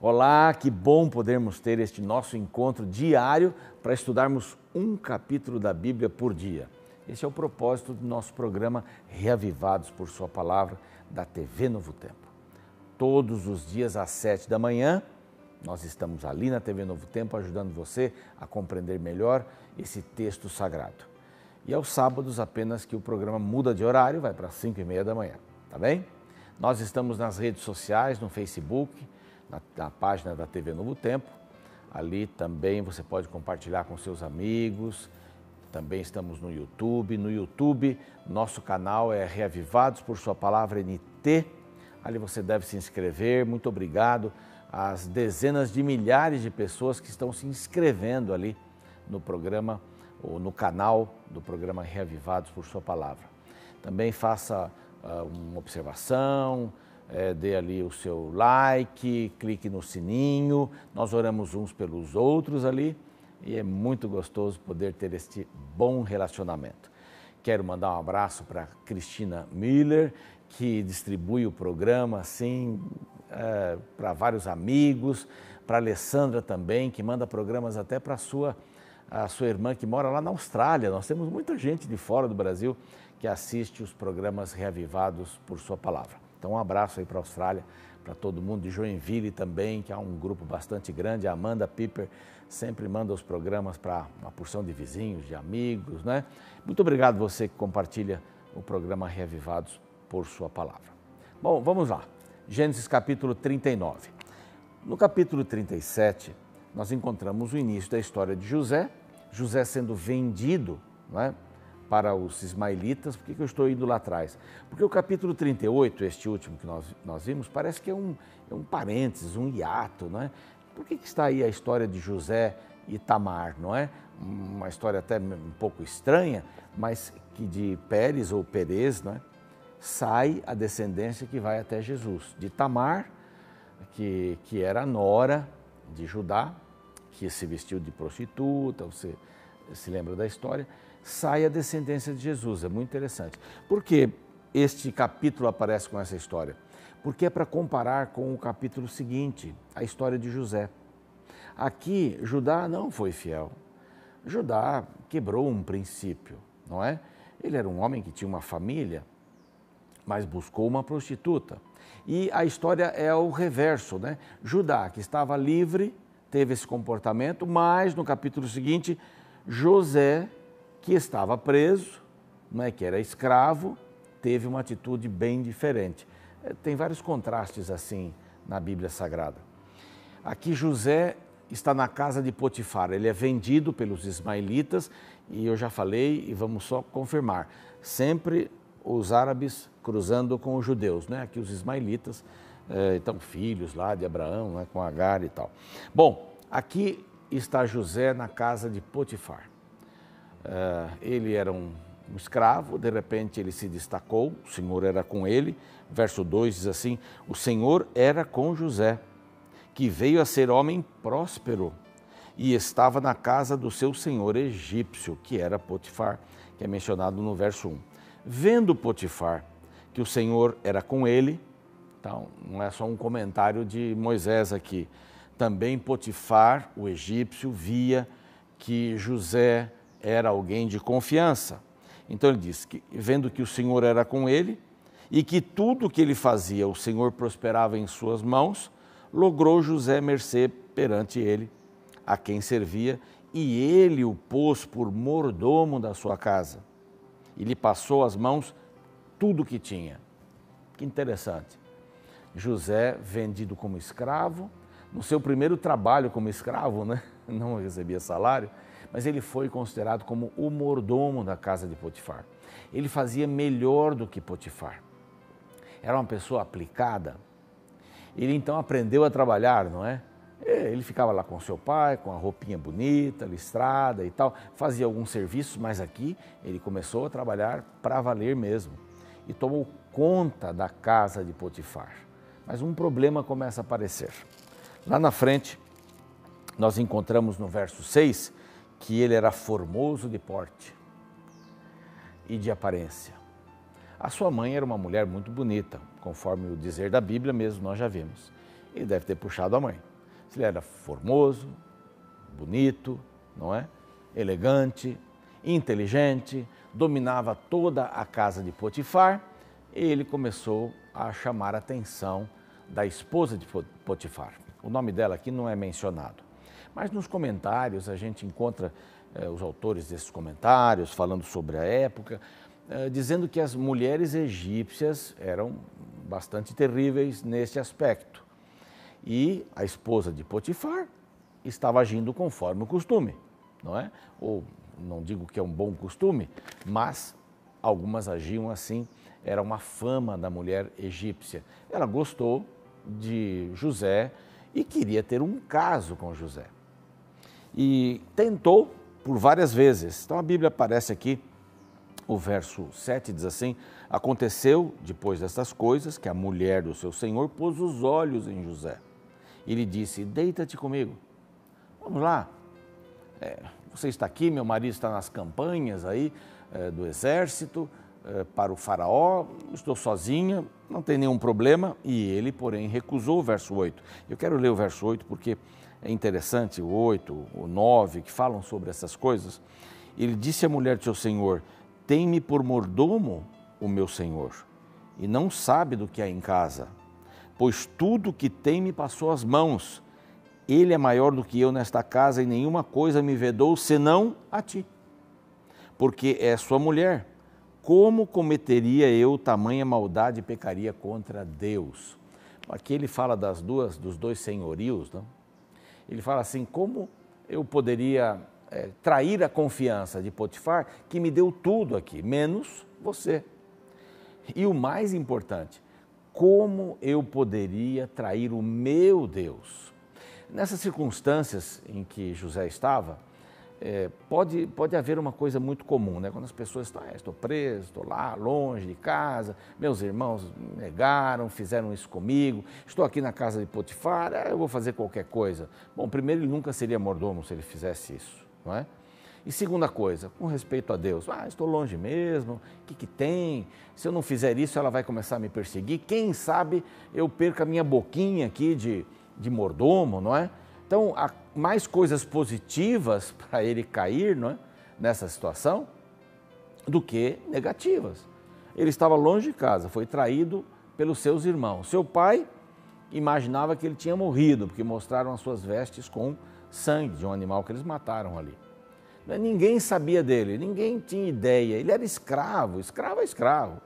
Olá, que bom podermos ter este nosso encontro diário para estudarmos um capítulo da Bíblia por dia. Esse é o propósito do nosso programa Reavivados por Sua Palavra, da TV Novo Tempo. Todos os dias às 7 da manhã, nós estamos ali na TV Novo Tempo ajudando você a compreender melhor esse texto sagrado. E aos sábados apenas que o programa muda de horário, vai para 5h30 da manhã, tá bem? Nós estamos nas redes sociais, no Facebook, na página da TV Novo Tempo. Ali também você pode compartilhar com seus amigos. Também estamos no YouTube. No YouTube, nosso canal é Reavivados por Sua Palavra NT. Ali você deve se inscrever. Muito obrigado às dezenas de milhares de pessoas que estão se inscrevendo ali no programa ou no canal do programa Reavivados por Sua Palavra. Também faça uma observação, dê ali o seu like, clique no sininho. Nós oramos uns pelos outros ali e é muito gostoso poder ter este bom relacionamento. Quero mandar um abraço para Cristina Miller, que distribui o programa assim para vários amigos, para Alessandra também, que manda programas até para a sua irmã que mora lá na Austrália. Nós temos muita gente de fora do Brasil que assiste os programas Reavivados por Sua Palavra. Então um abraço aí para a Austrália, para todo mundo de Joinville também, que há um grupo bastante grande. A Amanda Piper sempre manda os programas para uma porção de vizinhos, de amigos, né? Muito obrigado você que compartilha o programa Reavivados por Sua Palavra. Bom, vamos lá. Gênesis capítulo 39. No capítulo 37, nós encontramos o início da história de José sendo vendido, né, para os ismaelitas. Por que eu estou indo lá atrás? Porque o capítulo 38, este último que nós vimos, parece que é um parênteses, um hiato, não é? Por que está aí a história de José e Tamar, não é? Uma história até um pouco estranha, mas que de Pérez ou Perez, não é? Sai a descendência que vai até Jesus. De Tamar, que era a nora de Judá, que se vestiu de prostituta, você se lembra da história, sai a descendência de Jesus. É muito interessante. Por que este capítulo aparece com essa história? Porque é para comparar com o capítulo seguinte, a história de José. Aqui, Judá não foi fiel. Judá quebrou um princípio, não é? Ele era um homem que tinha uma família, mas buscou uma prostituta. E a história é o reverso, né? Judá, que estava livre, teve esse comportamento, mas no capítulo seguinte, José, que estava preso, né, que era escravo, teve uma atitude bem diferente. Tem vários contrastes assim na Bíblia Sagrada. Aqui José está na casa de Potifar, ele é vendido pelos ismaelitas e eu já falei e vamos só confirmar, sempre os árabes cruzando com os judeus, né? Aqui os ismaelitas, então filhos lá de Abraão, né, com Agar e tal. Bom, aqui está José na casa de Potifar. Ele era um escravo, de repente ele se destacou, o Senhor era com ele. Verso 2 diz assim: o Senhor era com José, que veio a ser homem próspero e estava na casa do seu senhor egípcio, que era Potifar, que é mencionado no verso 1. Vendo Potifar que o Senhor era com ele, então não é só um comentário de Moisés aqui, também Potifar, o egípcio, via que José era alguém de confiança. Então ele diz que, vendo que o Senhor era com ele e que tudo o que ele fazia, o Senhor prosperava em suas mãos, logrou José mercê perante ele, a quem servia, e ele o pôs por mordomo da sua casa. E lhe passou às mãos tudo o que tinha. Que interessante. José, vendido como escravo, no seu primeiro trabalho como escravo, né? Não recebia salário, mas ele foi considerado como o mordomo da casa de Potifar. Ele fazia melhor do que Potifar. Era uma pessoa aplicada. Ele então aprendeu a trabalhar, não é? Ele ficava lá com seu pai, com a roupinha bonita, listrada e tal, fazia alguns serviços, mas aqui ele começou a trabalhar para valer mesmo e tomou conta da casa de Potifar. Mas um problema começa a aparecer. Lá na frente, nós encontramos no verso 6 que ele era formoso de porte e de aparência. A sua mãe era uma mulher muito bonita, conforme o dizer da Bíblia mesmo, nós já vimos. Ele deve ter puxado a mãe. Se ele era formoso, bonito, não é? Elegante, inteligente, dominava toda a casa de Potifar, ele começou a chamar a atenção da esposa de Potifar. O nome dela aqui não é mencionado, mas nos comentários a gente encontra os autores desses comentários falando sobre a época, dizendo que as mulheres egípcias eram bastante terríveis neste aspecto. E a esposa de Potifar estava agindo conforme o costume, não é? Ou não digo que é um bom costume, mas algumas agiam assim, era uma fama da mulher egípcia. Ela gostou de José e queria ter um caso com José. E tentou por várias vezes. Então a Bíblia aparece aqui, o verso 7 diz assim: aconteceu, depois destas coisas, que a mulher do seu senhor pôs os olhos em José. E lhe disse: deita-te comigo. Vamos lá. Você está aqui, meu marido está nas campanhas aí do exército, para o faraó, estou sozinha, não tem nenhum problema. E ele, porém, recusou o verso 8. Eu quero ler o verso 8 porque é interessante, o 8, o 9, que falam sobre essas coisas. Ele disse à mulher de seu senhor: tem-me por mordomo o meu senhor, e não sabe do que há em casa, pois tudo que tem me passou às mãos. Ele é maior do que eu nesta casa e nenhuma coisa me vedou senão a ti, porque é sua mulher. Como cometeria eu tamanha maldade e pecaria contra Deus? Aqui ele fala dos dois senhorios, não? Ele fala assim: como eu poderia trair a confiança de Potifar, que me deu tudo aqui, menos você. E o mais importante, como eu poderia trair o meu Deus? Nessas circunstâncias em que José estava, pode haver uma coisa muito comum, né? Quando as pessoas estão, estou preso, estou lá, longe de casa, meus irmãos me negaram, fizeram isso comigo, estou aqui na casa de Potifar, eu vou fazer qualquer coisa. Bom, primeiro, ele nunca seria mordomo se ele fizesse isso, não é? E segunda coisa, com respeito a Deus, estou longe mesmo, o que tem? Se eu não fizer isso, ela vai começar a me perseguir, quem sabe eu perca a minha boquinha aqui de mordomo, não é? Então, há mais coisas positivas para ele cair, não é, nessa situação do que negativas. Ele estava longe de casa, foi traído pelos seus irmãos. Seu pai imaginava que ele tinha morrido, porque mostraram as suas vestes com sangue de um animal que eles mataram ali. Ninguém sabia dele, ninguém tinha ideia. Ele era escravo, escravo é escravo.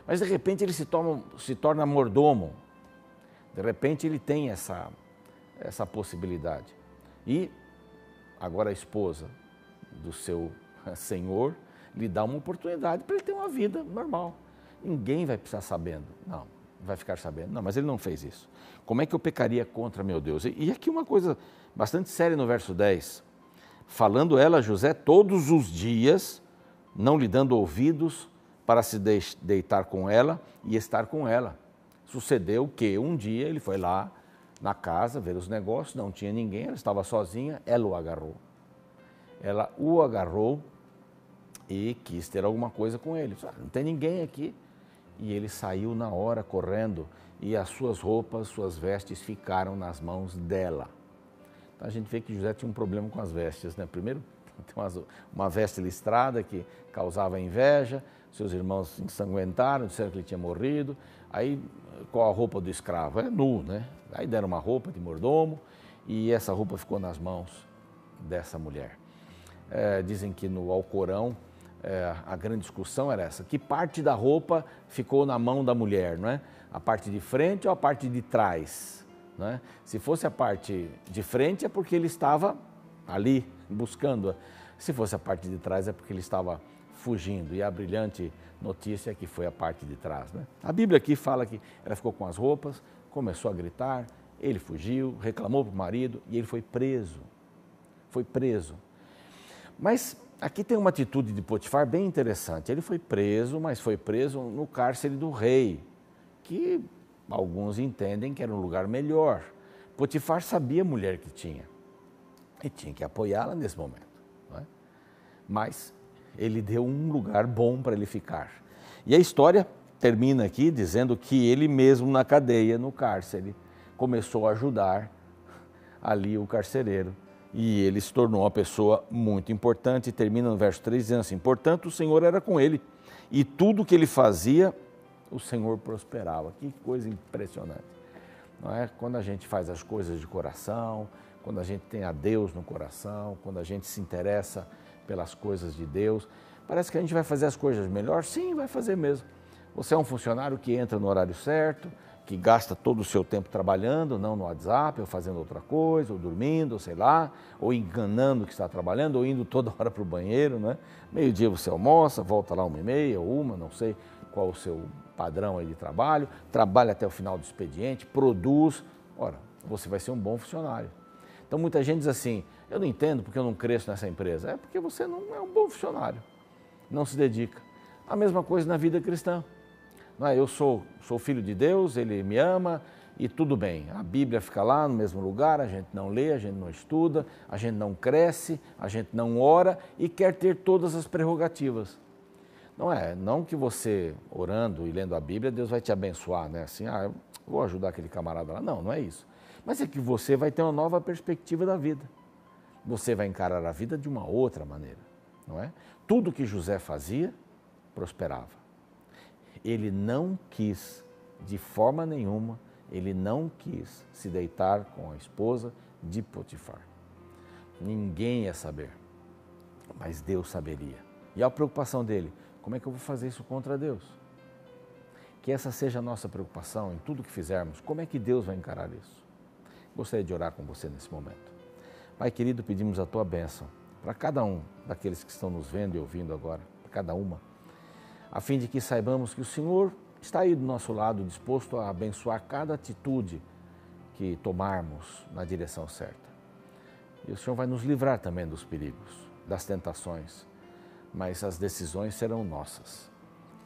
Mas de repente ele se torna mordomo. De repente ele tem essa possibilidade. E agora a esposa do seu senhor lhe dá uma oportunidade para ele ter uma vida normal. Ninguém vai precisar sabendo. Não, vai ficar sabendo. Não, mas ele não fez isso. Como é que eu pecaria contra meu Deus? E aqui uma coisa bastante séria no verso 10. Falando ela a José todos os dias, não lhe dando ouvidos para se deitar com ela e estar com ela. Sucedeu que um dia ele foi lá na casa ver os negócios, não tinha ninguém, ela estava sozinha, ela o agarrou. Ela o agarrou e quis ter alguma coisa com ele. Não tem ninguém aqui. E ele saiu na hora correndo e as suas roupas, suas vestes ficaram nas mãos dela. Então a gente vê que José tinha um problema com as vestes, né? Primeiro, tem uma veste listrada que causava inveja, seus irmãos ensanguentaram, disseram que ele tinha morrido. Aí, qual a roupa do escravo? É nu, né? Aí deram uma roupa de mordomo e essa roupa ficou nas mãos dessa mulher. Dizem que no Alcorão a grande discussão era essa: que parte da roupa ficou na mão da mulher, não é? A parte de frente ou a parte de trás? Não é? Se fosse a parte de frente é porque ele estava ali buscando-a. Se fosse a parte de trás é porque ele estava fugindo. E a brilhante notícia é que foi a parte de trás, né? A Bíblia aqui fala que ela ficou com as roupas, começou a gritar, ele fugiu, reclamou para o marido e ele foi preso. Foi preso. Mas aqui tem uma atitude de Potifar bem interessante. Ele foi preso, mas foi preso no cárcere do rei, que alguns entendem que era um lugar melhor. Potifar sabia a mulher que tinha e tinha que apoiá-la nesse momento, não é? Mas ele deu um lugar bom para ele ficar. E a história termina aqui dizendo que ele mesmo na cadeia, no cárcere, começou a ajudar ali o carcereiro. E ele se tornou uma pessoa muito importante. E termina no verso 3 dizendo assim: portanto, o Senhor era com ele, e tudo que ele fazia, o Senhor prosperava. Que coisa impressionante, não é? Quando a gente faz as coisas de coração, quando a gente tem a Deus no coração, quando a gente se interessa pelas coisas de Deus, parece que a gente vai fazer as coisas melhor. Sim, vai fazer mesmo. Você é um funcionário que entra no horário certo, que gasta todo o seu tempo trabalhando, não no WhatsApp, ou fazendo outra coisa, ou dormindo, ou sei lá, ou enganando que está trabalhando, ou indo toda hora para o banheiro, né? Meio-dia você almoça, volta lá 1h30, ou não sei qual o seu padrão aí de trabalho, trabalha até o final do expediente, produz. Ora, você vai ser um bom funcionário. Então muita gente diz assim: eu não entendo porque eu não cresço nessa empresa. É porque você não é um bom funcionário, não se dedica. A mesma coisa na vida cristã. Não é? Eu sou filho de Deus, Ele me ama e tudo bem. A Bíblia fica lá no mesmo lugar, a gente não lê, a gente não estuda, a gente não cresce, a gente não ora e quer ter todas as prerrogativas. Não que você orando e lendo a Bíblia, Deus vai te abençoar, né? Assim, eu vou ajudar aquele camarada lá. Não é isso. Mas é que você vai ter uma nova perspectiva da vida. Você vai encarar a vida de uma outra maneira, não é? Tudo que José fazia, prosperava. Ele não quis, de forma nenhuma, ele não quis se deitar com a esposa de Potifar. Ninguém ia saber, mas Deus saberia. E a preocupação dele: como é que eu vou fazer isso contra Deus? Que essa seja a nossa preocupação em tudo que fizermos. Como é que Deus vai encarar isso? Gostaria de orar com você nesse momento. Pai querido, pedimos a Tua bênção para cada um daqueles que estão nos vendo e ouvindo agora, para cada uma, a fim de que saibamos que o Senhor está aí do nosso lado, disposto a abençoar cada atitude que tomarmos na direção certa. E o Senhor vai nos livrar também dos perigos, das tentações, mas as decisões serão nossas.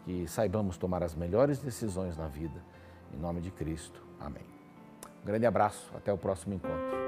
Que saibamos tomar as melhores decisões na vida. Em nome de Cristo. Amém. Um grande abraço. Até o próximo encontro.